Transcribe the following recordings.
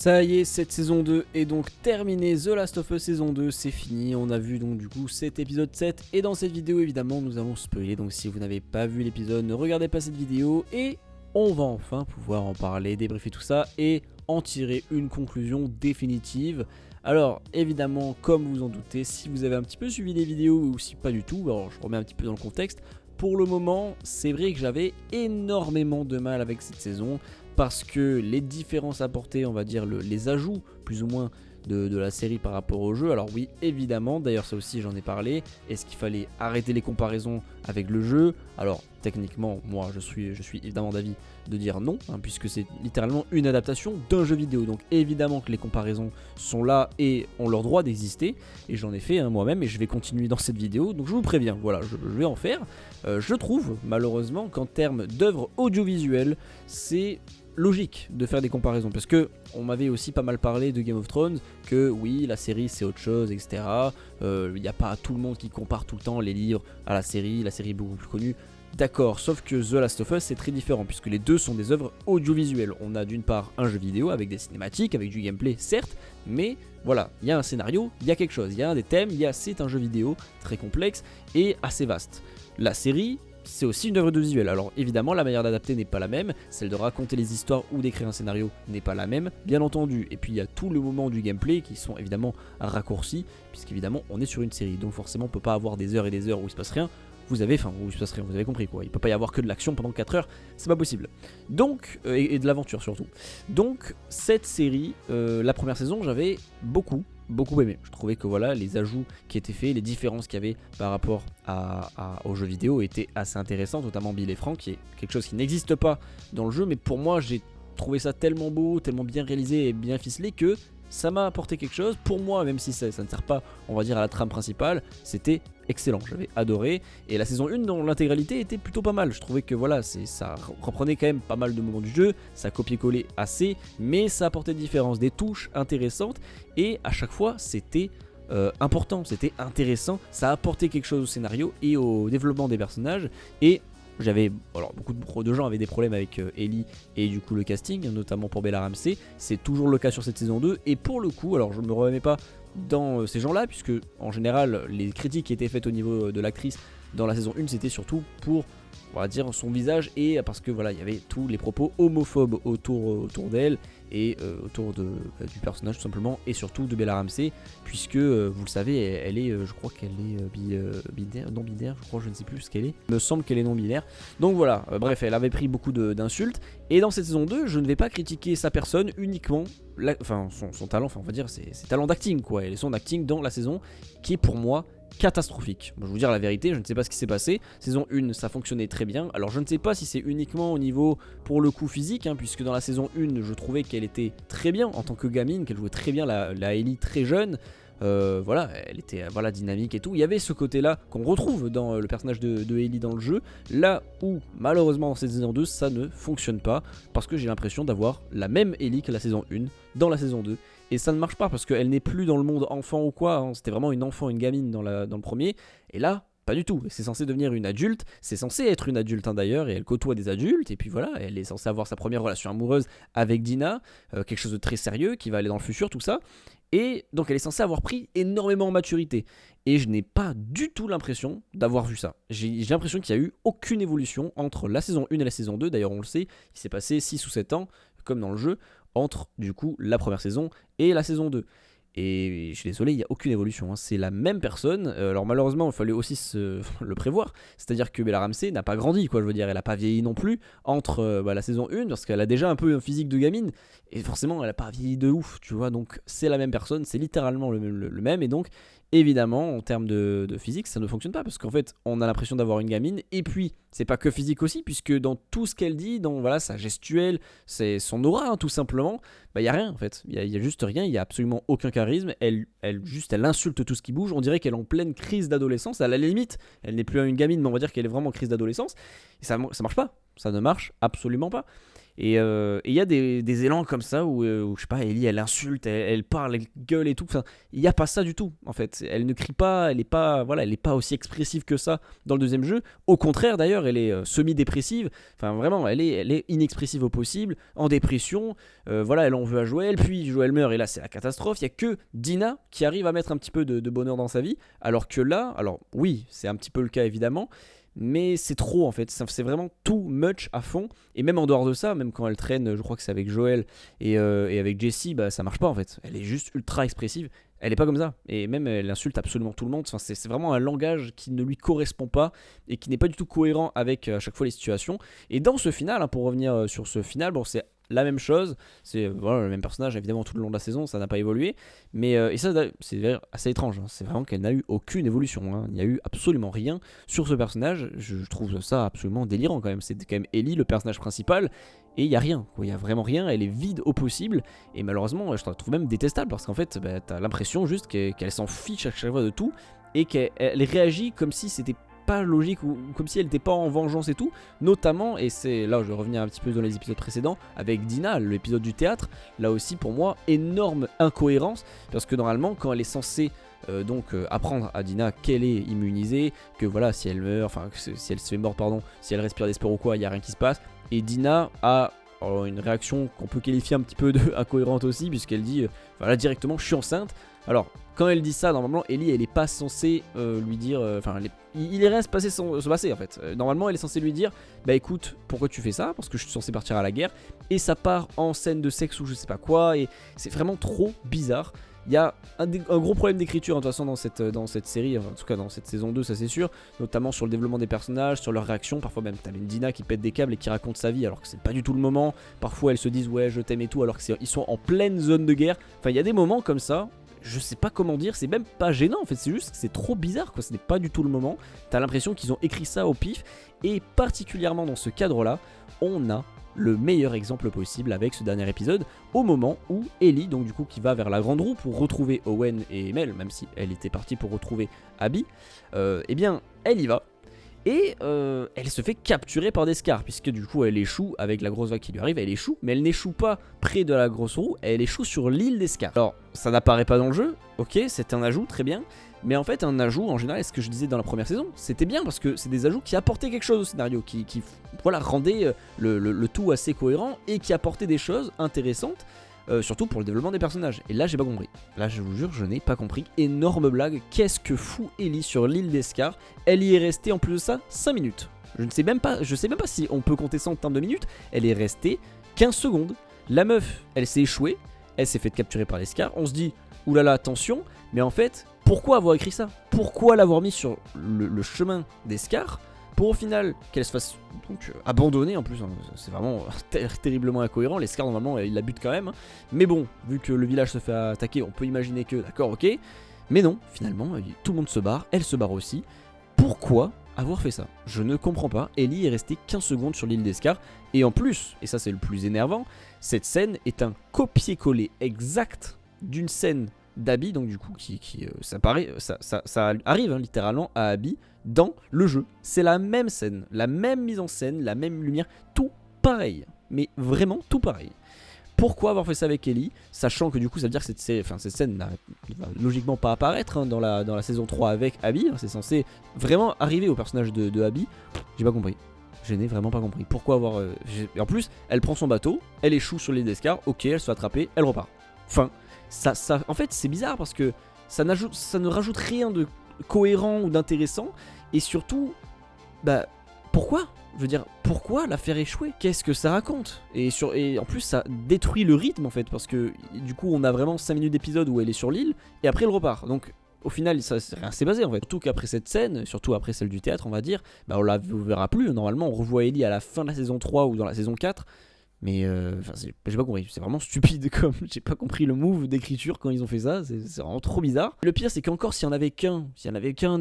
Ça y est, cette saison 2 est donc terminée. The Last of Us saison 2, c'est fini. On a vu donc du coup cet épisode 7. Et dans cette vidéo, évidemment, nous allons spoiler. Donc si vous n'avez pas vu l'épisode, ne regardez pas cette vidéo. Et on va enfin pouvoir en parler, débriefer tout ça et en tirer une conclusion définitive. Alors évidemment, comme vous en doutez, si vous avez un petit peu suivi les vidéos ou si pas du tout, alors je remets un petit peu dans le contexte. Pour le moment, c'est vrai que j'avais énormément de mal avec cette saison parce que les différences apportées, on va dire les ajouts plus ou moins de la série par rapport au jeu. Alors oui, évidemment, d'ailleurs ça aussi j'en ai parlé, est-ce qu'il fallait arrêter les comparaisons avec le jeu? Alors techniquement, moi je suis évidemment d'avis de dire non, puisque c'est littéralement une adaptation d'un jeu vidéo. Donc évidemment que les comparaisons sont là et ont leur droit d'exister, et j'en ai fait moi-même et je vais continuer dans cette vidéo, donc je vous préviens, voilà, je vais en faire. Je trouve malheureusement qu'en termes d'œuvre audiovisuelle, c'est logique de faire des comparaisons parce que on m'avait aussi pas mal parlé de Game of Thrones, que oui la série c'est autre chose, etc. Il n'y a pas tout le monde qui compare tout le temps les livres à la série est beaucoup plus connue. D'accord, sauf que The Last of Us c'est très différent puisque les deux sont des œuvres audiovisuelles. On a d'une part un jeu vidéo avec des cinématiques, avec du gameplay certes, mais voilà, il y a un scénario, il y a quelque chose, il y a des thèmes, c'est un jeu vidéo très complexe et assez vaste. La série, c'est aussi une œuvre audiovisuelle. Alors évidemment la manière d'adapter n'est pas la même, celle de raconter les histoires ou d'écrire un scénario n'est pas la même, bien entendu. Et puis il y a tout le moment du gameplay qui sont évidemment raccourcis, puisqu'évidemment on est sur une série, donc forcément on peut pas avoir des heures et des heures où il se passe rien. Vous avez compris quoi, il peut pas y avoir que de l'action pendant 4 heures, c'est pas possible. Donc, et de l'aventure surtout. Donc cette série, la première saison j'avais beaucoup aimé. Je trouvais que voilà, les ajouts qui étaient faits, les différences qu'il y avait par rapport aux jeux vidéo étaient assez intéressants, notamment Bill et Frank, qui est quelque chose qui n'existe pas dans le jeu, mais pour moi j'ai trouvé ça tellement beau, tellement bien réalisé et bien ficelé que ça m'a apporté quelque chose. Pour moi, même si ça ne sert pas, on va dire, à la trame principale, c'était excellent, j'avais adoré. Et la saison 1 dans l'intégralité était plutôt pas mal. Je trouvais que voilà, ça reprenait quand même pas mal de moments du jeu, ça copiait-collait assez, mais ça apportait des différences, des touches intéressantes. Et à chaque fois, c'était important, c'était intéressant, ça apportait quelque chose au scénario et au développement des personnages. Et alors beaucoup de gens avaient des problèmes avec Ellie et du coup le casting, notamment pour Bella Ramsey. C'est toujours le cas sur cette saison 2. Et pour le coup, alors je ne me remets pas dans ces gens-là, puisque en général les critiques qui étaient faites au niveau de l'actrice dans la saison 1, c'était surtout pour, on va dire, son visage, et parce que voilà, il y avait tous les propos homophobes autour d'elle et autour du personnage tout simplement, et surtout de Bella Ramsey, puisque vous le savez, elle est, je crois qu'elle est binaire, non binaire, je ne sais plus ce qu'elle est. Il me semble qu'elle est non binaire. Donc voilà, bref, elle avait pris beaucoup d'insultes. Et dans cette saison 2, je ne vais pas critiquer sa personne, uniquement son talent, on va dire ses talents d'acting quoi, et son acting dans la saison qui est pour moi catastrophique. Bon, je vais vous dire la vérité, je ne sais pas ce qui s'est passé. Saison 1, ça fonctionnait très bien. Alors je ne sais pas si c'est uniquement au niveau, pour le coup, physique, puisque dans la saison 1, je trouvais qu'elle était très bien en tant que gamine, qu'elle jouait très bien la Ellie très jeune. Voilà, elle était dynamique et tout. Il y avait ce côté-là qu'on retrouve dans le personnage de Ellie dans le jeu. Là où, malheureusement, dans cette saison 2, ça ne fonctionne pas, parce que j'ai l'impression d'avoir la même Ellie que la saison 1 dans la saison 2. Et ça ne marche pas parce qu'elle n'est plus dans le monde enfant ou quoi. C'était vraiment une enfant, une gamine dans le premier. Et là, pas du tout. C'est censé devenir une adulte. C'est censé être une adulte d'ailleurs. Et elle côtoie des adultes. Et puis voilà, elle est censée avoir sa première relation amoureuse avec Dina. Quelque chose de très sérieux qui va aller dans le futur, tout ça. Et donc elle est censée avoir pris énormément en maturité. Et je n'ai pas du tout l'impression d'avoir vu ça. J'ai l'impression qu'il n'y a eu aucune évolution entre la saison 1 et la saison 2. D'ailleurs on le sait, il s'est passé 6 ou 7 ans, comme dans le jeu, entre du coup la première saison et la saison 2. Et je suis désolé, il n'y a aucune évolution, c'est la même personne. Alors malheureusement il fallait aussi le prévoir. C'est-à-dire que Bella Ramsey n'a pas grandi quoi, je veux dire, elle n'a pas vieilli non plus entre la saison 1, parce qu'elle a déjà un peu un physique de gamine. Et forcément elle n'a pas vieilli de ouf, tu vois. Donc c'est la même personne, c'est littéralement le même. Et donc évidemment en termes de physique ça ne fonctionne pas, parce qu'en fait on a l'impression d'avoir une gamine. Et puis c'est pas que physique aussi, puisque dans tout ce qu'elle dit, dans sa gestuelle, c'est son aura tout simplement, il y a rien en fait, il y a juste rien, il y a absolument aucun charisme. Elle insulte tout ce qui bouge. On dirait qu'elle est en pleine crise d'adolescence. À la limite elle n'est plus une gamine, mais on va dire qu'elle est vraiment en crise d'adolescence. Et ça marche pas, ça ne marche absolument pas. Et il y a des élans comme ça où je sais pas, Ellie elle insulte, elle parle, elle gueule et tout. Enfin, il n'y a pas ça du tout en fait. Elle ne crie pas, elle est pas, voilà, elle est pas aussi expressive que ça dans le deuxième jeu. Au contraire d'ailleurs, elle est semi-dépressive. Enfin vraiment, elle est inexpressive au possible, en dépression. Voilà, elle en veut à Joël, puis Joël meurt et là c'est la catastrophe. Il y a que Dina qui arrive à mettre un petit peu de bonheur dans sa vie, alors que là, alors oui, c'est un petit peu le cas évidemment. Mais c'est trop en fait, c'est vraiment too much à fond. Et même en dehors de ça, même quand elle traîne, je crois que c'est avec Joël et avec Jessie, bah ça marche pas en fait. Elle est juste ultra expressive, elle est pas comme ça. Et même elle insulte absolument tout le monde. Enfin, c'est vraiment un langage qui ne lui correspond pas et qui n'est pas du tout cohérent avec à chaque fois les situations. Et dans ce final, hein, pour revenir sur ce final, bon c'est la même chose, c'est voilà, le même personnage évidemment tout le long de la saison, ça n'a pas évolué, mais et ça c'est d'ailleurs assez étrange, hein. C'est vraiment qu'elle n'a eu aucune évolution, hein. Il n'y a eu absolument rien sur ce personnage, je trouve ça absolument délirant quand même, c'est quand même Ellie le personnage principal, et il n'y a rien, il n'y a vraiment rien, elle est vide au possible, et malheureusement je la trouve même détestable, parce qu'en fait bah, t'as l'impression juste qu'elle s'en fiche à chaque fois de tout, et qu'elle réagit comme si c'était pas logique ou comme si elle n'était pas en vengeance et tout, notamment, et c'est là où je vais revenir un petit peu dans les épisodes précédents avec Dina, l'épisode du théâtre, là aussi pour moi énorme incohérence, parce que normalement quand elle est censée apprendre à Dina qu'elle est immunisée, que voilà si elle meurt, enfin si elle se fait mort pardon, si elle respire des spores ou quoi, il n'y a rien qui se passe, et Dina a une réaction qu'on peut qualifier un petit peu de incohérente aussi, puisqu'elle dit voilà directement je suis enceinte. Alors quand elle dit ça, normalement Ellie elle est pas censée lui dire, enfin il est rien se passer en fait. Normalement elle est censée lui dire bah écoute pourquoi tu fais ça, parce que je suis censé partir à la guerre, et ça part en scène de sexe ou je sais pas quoi, et c'est vraiment trop bizarre. Il y a un gros problème d'écriture de toute façon dans cette série, en tout cas dans cette saison 2 ça c'est sûr, notamment sur le développement des personnages, sur leurs réactions, parfois même t'as une Dina qui pète des câbles et qui raconte sa vie alors que c'est pas du tout le moment, parfois elles se disent ouais je t'aime et tout alors qu'ils sont en pleine zone de guerre, enfin il y a des moments comme ça, je sais pas comment dire, c'est même pas gênant en fait, c'est juste que c'est trop bizarre quoi, ce n'est pas du tout le moment, t'as l'impression qu'ils ont écrit ça au pif, et particulièrement dans ce cadre là, on a le meilleur exemple possible avec ce dernier épisode, au moment où Ellie, donc du coup qui va vers la grande roue pour retrouver Owen et Mel, même si elle était partie pour retrouver Abby, eh bien elle y va, et elle se fait capturer par des scars, puisque du coup elle échoue avec la grosse vague qui lui arrive, elle échoue, mais elle n'échoue pas près de la grosse roue, elle échoue sur l'île des scars. Alors ça n'apparaît pas dans le jeu, ok, c'est un ajout, très bien, mais en fait un ajout en général, ce que je disais dans la première saison, c'était bien parce que c'est des ajouts qui apportaient quelque chose au scénario, qui voilà, rendaient le tout assez cohérent et qui apportaient des choses intéressantes, surtout pour le développement des personnages. Et là j'ai pas compris, là je vous jure je n'ai pas compris, énorme blague, qu'est-ce que fout Ellie sur l'île des Scars, elle y est restée en plus de ça 5 minutes, je sais même pas si on peut compter ça en termes de minutes, elle est restée 15 secondes, la meuf elle s'est échouée, elle s'est fait capturer par les Scars, on se dit oulala attention, mais en fait pourquoi avoir écrit ça? Pourquoi l'avoir mis sur le chemin des Scars pour au final qu'elle se fasse donc abandonner en plus, hein, c'est vraiment terriblement incohérent, les Scars normalement ils la butent quand même, hein. Mais bon, vu que le village se fait attaquer, on peut imaginer que d'accord ok, mais non, finalement tout le monde se barre, elle se barre aussi, pourquoi avoir fait ça? Je ne comprends pas, Ellie est restée 15 secondes sur l'île des Scars, et en plus, et ça c'est le plus énervant, cette scène est un copier-coller exact d'une scène d'Abby, donc du coup ça arrive hein, littéralement à Abby dans le jeu, c'est la même scène, la même mise en scène, la même lumière, tout pareil, mais vraiment tout pareil. Pourquoi avoir fait ça avec Ellie, sachant que du coup ça veut dire que cette scène ne va logiquement pas apparaître hein, dans la saison 3 avec Abby, hein, c'est censé vraiment arriver au personnage de Abby, j'ai pas compris. Je n'ai vraiment pas compris. Pourquoi avoir... En plus, elle prend son bateau, elle échoue sur l'île des Scars, ok, elle se fait attraper, elle repart. Enfin, en fait, c'est bizarre parce que ça ne rajoute rien de cohérent ou d'intéressant. Et surtout, bah, pourquoi? Je veux dire, pourquoi la faire échouer? Qu'est-ce que ça raconte? Et en plus, ça détruit le rythme en fait, parce que du coup, on a vraiment 5 minutes d'épisode où elle est sur l'île, et après elle repart. Donc... Au final, ça rien s'est basé en fait. Surtout qu'après cette scène, surtout après celle du théâtre, on va dire, bah on la verra plus. Normalement, on revoit Ellie à la fin de la saison 3 ou dans la saison 4. Mais j'ai pas compris, c'est vraiment stupide comme j'ai pas compris le move d'écriture quand ils ont fait ça, c'est vraiment trop bizarre. Le pire c'est qu'encore s'il y en avait qu'un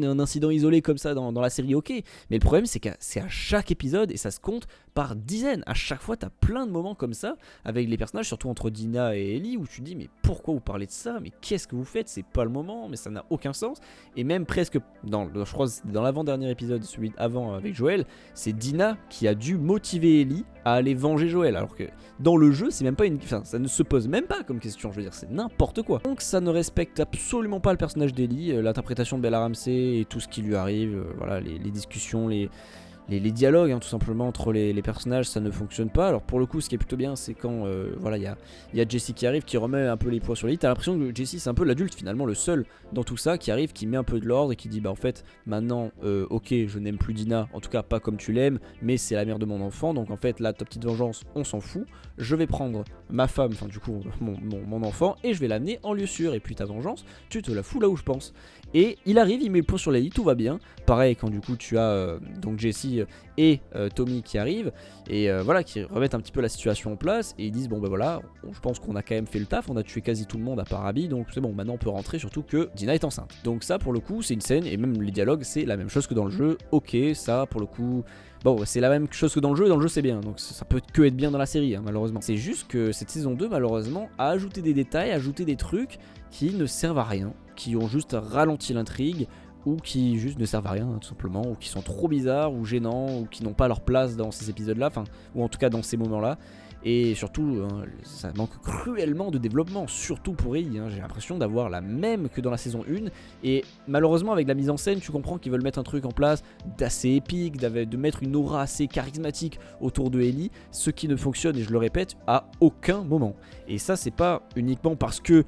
un incident isolé comme ça dans la série, ok, mais le problème c'est que c'est à chaque épisode et ça se compte par dizaines. À chaque fois t'as plein de moments comme ça avec les personnages, surtout entre Dina et Ellie, où tu te dis mais pourquoi vous parlez de ça, mais qu'est-ce que vous faites, c'est pas le moment, mais ça n'a aucun sens. Et même presque je crois que c'était dans l'avant-dernier épisode, celui d'avant avec Joël, c'est Dina qui a dû motiver Ellie à aller venger Joël. alors que dans le jeu c'est même pas enfin, ça ne se pose même pas comme question, je veux dire c'est n'importe quoi. Donc ça ne respecte absolument pas le personnage d'Ellie, l'interprétation de Bella Ramsey et tout ce qui lui arrive, voilà les discussions, les dialogues tout simplement entre les personnages, ça ne fonctionne pas. Alors pour le coup ce qui est plutôt bien c'est quand voilà il y a Jessie qui arrive, qui remet un peu les poids sur les i. T'as l'impression que Jessie c'est un peu l'adulte finalement, le seul dans tout ça, qui arrive, qui met un peu de l'ordre et qui dit bah en fait maintenant ok je n'aime plus Dina, en tout cas pas comme tu l'aimes, mais c'est la mère de mon enfant, donc en fait là ta petite vengeance on s'en fout, je vais prendre ma femme, enfin du coup mon enfant, et je vais l'amener en lieu sûr, et puis ta vengeance tu te la fous là où je pense. Et il arrive, il met le point sur les i, tout va bien. Pareil quand du coup tu as donc Jessie et Tommy qui arrivent et voilà qui remettent un petit peu la situation en place et ils disent bon bah voilà je pense qu'on a quand même fait le taf, on a tué quasi tout le monde à part Abby, donc c'est bon maintenant on peut rentrer, surtout que Dina est enceinte. Donc ça pour le coup c'est une scène, et même les dialogues c'est la même chose que dans le jeu. Ok, ça pour le coup bon c'est la même chose que dans le jeu c'est bien, donc ça peut que être bien dans la série malheureusement. C'est juste que cette saison 2 malheureusement a ajouté des détails, a ajouté des trucs qui ne servent à rien, qui ont juste ralenti l'intrigue, ou qui juste ne servent à rien tout simplement, ou qui sont trop bizarres ou gênants, ou qui n'ont pas leur place dans ces épisodes là, enfin ou en tout cas dans ces moments là. Et surtout ça manque cruellement de développement, surtout pour Ellie, j'ai l'impression d'avoir la même que dans la saison 1. Et malheureusement avec la mise en scène tu comprends qu'ils veulent mettre un truc en place d'assez épique, de mettre une aura assez charismatique autour de Ellie, ce qui ne fonctionne, et je le répète, à aucun moment. Et ça c'est pas uniquement parce que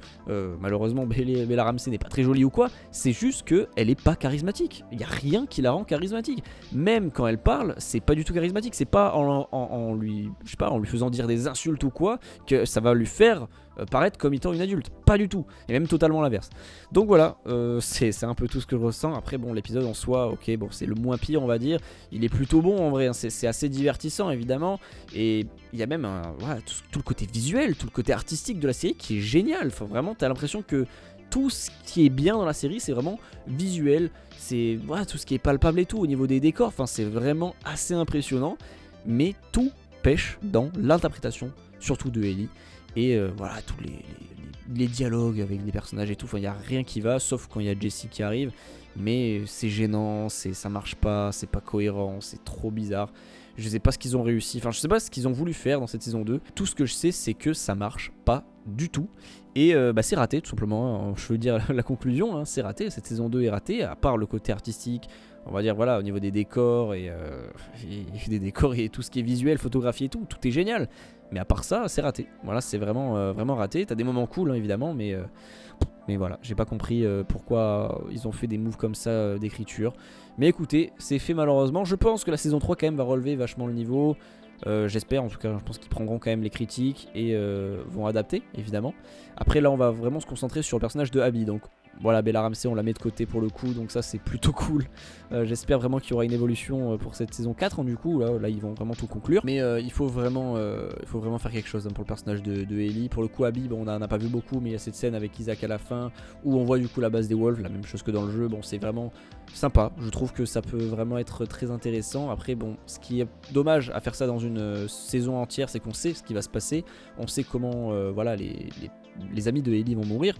malheureusement Bella Ramsey n'est pas très jolie ou quoi, c'est juste qu'elle est pas charismatique, il n'y a rien qui la rend charismatique. Même quand elle parle c'est pas du tout charismatique, c'est pas en lui faisant dire des insultes ou quoi que ça va lui faire paraître comme étant une adulte, pas du tout, et même totalement l'inverse. Donc voilà, c'est un peu tout ce que je ressens. Après bon l'épisode en soi, ok bon c'est le moins pire on va dire, il est plutôt bon en vrai, c'est assez divertissant évidemment, et il y a même voilà, tout le côté visuel, tout le côté artistique de la série qui est génial. Enfin vraiment t'as l'impression que tout ce qui est bien dans la série c'est vraiment visuel, c'est voilà, tout ce qui est palpable et tout au niveau des décors, enfin c'est vraiment assez impressionnant, mais tout pêche dans l'interprétation surtout de Ellie, et voilà tous les dialogues avec les personnages et tout, enfin il n'y a rien qui va sauf quand il y a Jessie qui arrive, mais c'est gênant, ça marche pas, c'est pas cohérent, c'est trop bizarre. Je sais pas ce qu'ils ont réussi, enfin je sais pas ce qu'ils ont voulu faire dans cette saison 2. Tout ce que je sais c'est que ça marche pas du tout. Et bah c'est raté tout simplement, je veux dire la conclusion, c'est raté, cette saison 2 est ratée, à part le côté artistique, on va dire voilà au niveau des décors et tout ce qui est visuel, photographie et tout est génial. Mais à part ça c'est raté, voilà c'est vraiment, vraiment raté. T'as des moments cool évidemment, mais voilà, j'ai pas compris pourquoi ils ont fait des moves comme ça d'écriture. Mais écoutez, c'est fait malheureusement. Je pense que la saison 3 quand même va relever vachement le niveau. J'espère, en tout cas je pense qu'ils prendront quand même les critiques et vont adapter évidemment. Après là on va vraiment se concentrer sur le personnage de Abby, donc voilà Bella Ramsey on la met de côté pour le coup, donc ça c'est plutôt cool. J'espère vraiment qu'il y aura une évolution pour cette saison 4 du coup, là ils vont vraiment tout conclure. Mais il faut vraiment faire quelque chose pour le personnage de Ellie. Pour le coup Abby, bon, on n'a pas vu beaucoup, mais il y a cette scène avec Isaac à la fin où on voit du coup la base des Wolves, la même chose que dans le jeu. Bon c'est vraiment sympa, je trouve que ça peut vraiment être très intéressant. Après bon, ce qui est dommage à faire ça dans une saison entière, c'est qu'on sait ce qui va se passer, on sait comment voilà les amis de Ellie vont mourir.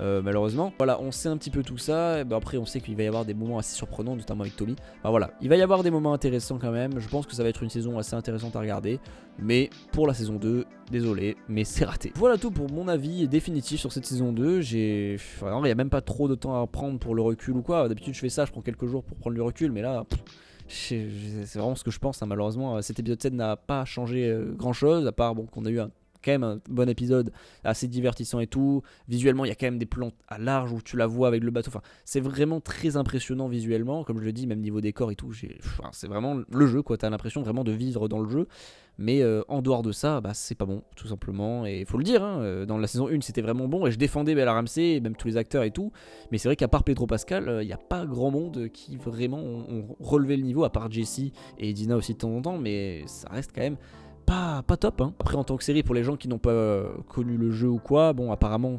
Malheureusement, voilà, on sait un petit peu tout ça. Et ben après, on sait qu'il va y avoir des moments assez surprenants, notamment avec Tommy. Enfin, voilà, il va y avoir des moments intéressants quand même. Je pense que ça va être une saison assez intéressante à regarder. Mais pour la saison 2, désolé, mais c'est raté. Voilà tout pour mon avis définitif sur cette saison 2. Il n'y a même pas trop de temps à prendre pour le recul ou quoi. D'habitude, je fais ça, je prends quelques jours pour prendre le recul, mais là. C'est vraiment ce que je pense, malheureusement. Cet épisode 7 n'a pas changé grand chose, à part bon, qu'on a eu quand même un bon épisode assez divertissant et tout. Visuellement il y a quand même des plans à large où tu la vois avec le bateau, enfin c'est vraiment très impressionnant visuellement, comme je le dis, même niveau décor et tout, c'est vraiment le jeu quoi, t'as l'impression vraiment de vivre dans le jeu. Mais en dehors de ça, bah, c'est pas bon tout simplement, et il faut le dire, dans la saison 1 c'était vraiment bon et je défendais Bella Ramsey, même tous les acteurs et tout, mais c'est vrai qu'à part Pedro Pascal, il n'y a pas grand monde qui vraiment ont relevé le niveau, à part Jessie et Dina aussi de temps en temps, mais ça reste quand même pas top. Après en tant que série, pour les gens qui n'ont pas connu le jeu ou quoi, bon apparemment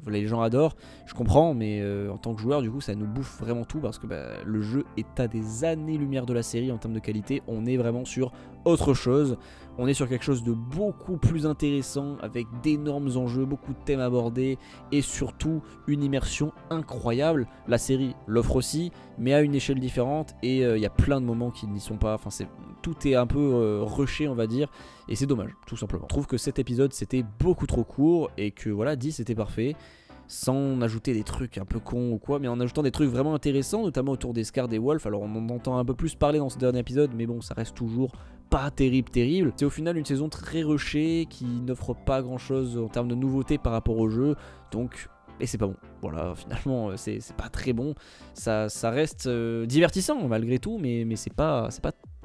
les gens adorent, je comprends, mais en tant que joueur du coup ça nous bouffe vraiment tout, parce que le jeu est à des années-lumière de la série en termes de qualité. On est vraiment sur autre chose. On est sur quelque chose de beaucoup plus intéressant, avec d'énormes enjeux, beaucoup de thèmes abordés et surtout une immersion incroyable. La série l'offre aussi, mais à une échelle différente, et il y a plein de moments qui n'y sont pas. Enfin, tout est un peu rushé, on va dire, et c'est dommage, tout simplement. Je trouve que cet épisode c'était beaucoup trop court et que voilà, 10 c'était parfait. Sans ajouter des trucs un peu cons ou quoi, mais en ajoutant des trucs vraiment intéressants, notamment autour des Scar, des Wolves. Alors on en entend un peu plus parler dans ce dernier épisode, mais bon, ça reste toujours pas terrible. C'est au final une saison très rushée, qui n'offre pas grand chose en termes de nouveautés par rapport au jeu, donc... Et c'est pas bon, voilà, finalement c'est pas très bon, ça reste divertissant malgré tout, mais c'est pas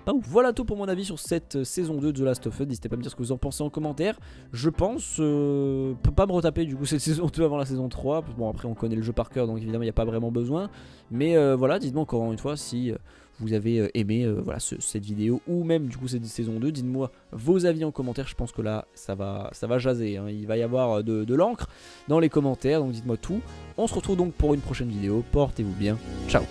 ouf. Voilà tout pour mon avis sur cette saison 2 de The Last of Us. N'hésitez pas à me dire ce que vous en pensez en commentaire. Je pense pas me retaper du coup cette saison 2 avant la saison 3. Bon, après on connaît le jeu par cœur, donc évidemment il n'y a pas vraiment besoin. Mais voilà, dites-moi encore une fois si vous avez aimé voilà, cette vidéo, ou même du coup cette saison 2. Dites-moi vos avis en commentaire. Je pense que là ça va jaser, hein. Il va y avoir de l'encre dans les commentaires, donc dites-moi tout. On se retrouve donc pour une prochaine vidéo. Portez-vous bien, ciao.